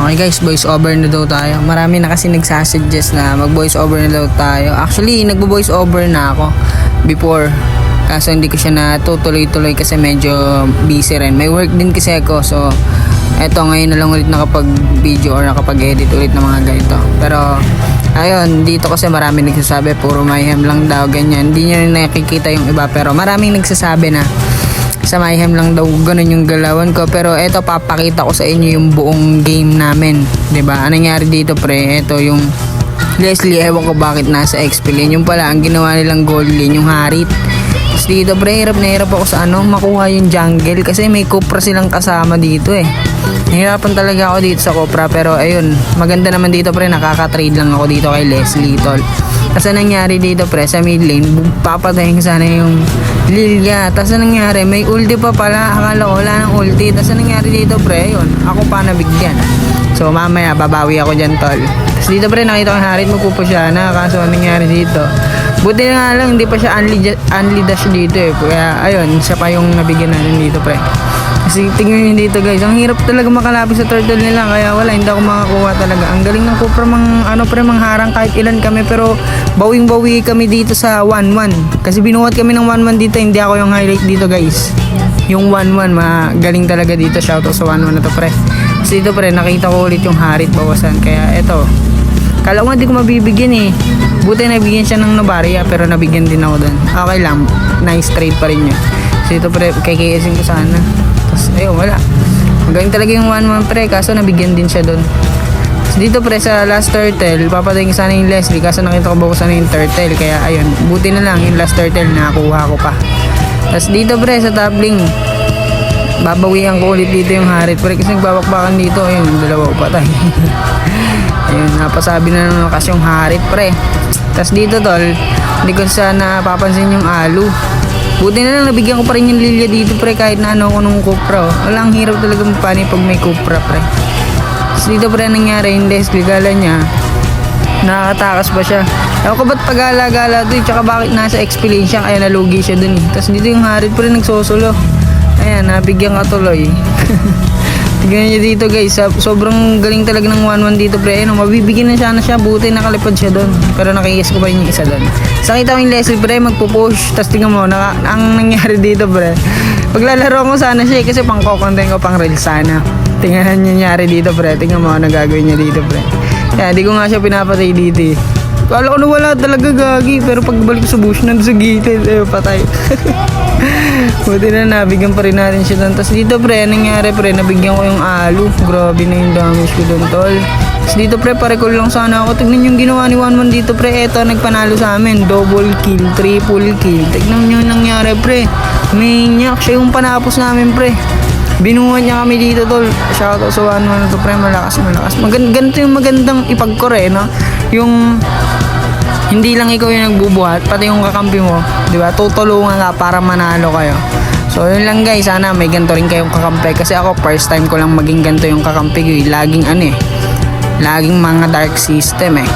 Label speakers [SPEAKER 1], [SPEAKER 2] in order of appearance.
[SPEAKER 1] Okay guys, voice over na daw tayo. Marami na kasi nagsasuggest na mag voice over na daw tayo. Actually, nagbo-voice over na ako before. Kaso hindi ko siya natutuloy-tuloy kasi medyo busy rin. May work din kasi ako. So, eto ngayon na lang ulit nakapag-video or nakapag-edit ulit ng mga ganito. Pero, ayun, dito kasi marami nagsasabi puro mayhem lang daw, ganyan. Hindi nyo nakikita yung iba. Pero maraming nagsasabi na sa mayhem lang daw ganun yung galawan ko. Pero eto, papakita ko sa inyo yung buong game namin, 'di ba? Anong nangyari dito pre? Eto yung Leslie, ewan ko bakit nasa XP lane. Yung pala ang ginawa nilang gold lane, yung Harit. Tapos dito pre, hirap na hirap ako sa makuha yung jungle kasi may Cupra silang kasama dito eh. Nahirapan talaga ako dito sa Cupra, pero ayun, maganda naman dito pre, nakaka-trade lang ako dito kay Leslie tol. Kasi nangyari dito pre, sa mid lane, papatayin sana yung Lilia. Tapos nangyari, may ulti pa pala. Akala ko wala ng ulti. Tapos nangyari dito pre, yun, ako pa nabigyan. So mamaya, babawi ako dyan tol. Tapos dito pre, nakita ko yung Harit, magpupo siya na. Kaso nangyari dito, buti na nga lang, hindi pa siya unli dash dito eh. Kaya ayun, siya pa yung nabigyan natin dito pre. Kasi tingnan nyo dito guys, ang hirap talaga makalapit sa turtle nila. Kaya wala, hindi ako makakuha talaga. Ang galing ng Cupra, mangharang kahit ilan kami. Pero bawing-bawi kami dito sa 1-1. Kasi binuhat kami ng 1-1 dito. Hindi ako yung highlight dito guys. Yung 1-1, magaling talaga dito. Shoutout sa 1-1 na to pre. Kasi dito pre, nakita ko ulit yung Harit bawasan. Kaya eto, kala ko nga di ko mabibigyan eh. Buti nabigyan siya ng Novaria, pero nabigyan din ako doon. Okay lang, nice trade pa rin yun. So dito pre, kay-KSing ko sana. Tapos ayun, wala. Magaling talaga yung 1-1 pre, kaso nabigyan din siya doon. So dito pre, sa last turtle, papatayin sana yung Leslie, kaso nakita ko ba sana yung turtle. Kaya ayun, buti na lang yung last turtle nakakuha ko pa. Tapos dito pre, sa top lane, babawian ko ulit dito yung Harit pre, kasi nagbabakbakan dito. Ayun, yung dalawa patay. Ayun, napasabi na naman kasi yung Harit pre. Tapos dito tol, hindi ko sana napapansin yung Alu. Buti na lang nabigyan ko pa rin yung Lilia dito pre, kahit na ko nung Cupra. Walang hirap talaga magpani pag may Cupra pre. Tapos dito pre, nangyari yung Leslie, gala niya nakakatakas pa siya. Ewan ko ba't pag-gala-gala doon, tsaka bakit nasa XP lane siya, kaya nalugi siya dun eh. Tapos dito yung Harit pre, nagsosolo. Ayan, nabigyan ka tuloy. Tignan nyo dito guys, sobrang galing talaga ng 1-1 dito pre. Ayun, mabibigyan na sana siya, buti nakalipad siya doon. Pero nakikis ko pa yung isa doon. Sakita ko yung Leslie pre, magpupush. Tapos tingnan mo, ang nangyari dito pre, paglalaro ko sana siya kasi pang kukontent ko, pang reels sana. Tingnan nyo nangyari dito pre, tingnan mo ano gagawin niya dito pre. Kaya di ko nga siya pinapatay dito eh. Kala ko na wala talaga gagi, pero pagbalik sa bush nandun sa gate, patay. Buti na nabigyan pa rin natin siya doon. Tapos dito pre, nangyari pre, nabigyan ko yung Alu. Grabe na yung damage ko doon tol. Tapos dito pre, parecall lang sana ako. Tignan yung ginawa ni 1-1 dito pre. Eto, nagpanalo sa amin, double kill, triple kill. Tignan nyo yung nangyari pre, maniac, siya yung panapos namin pre. Binuhat niya kami dito tol. Shoutout sa 1-1 na to pre, malakas. Ganito yung magandang ipagkore no, yung hindi lang ikaw yung nagbubuhat, pati yung kakampi mo, di ba? Tutulungan ka para manalo kayo. So yun lang guys, sana may ganito rin kayong kakampi. Kasi ako first time ko lang maging ganito yung kakampi ko. Laging laging mga dark system eh.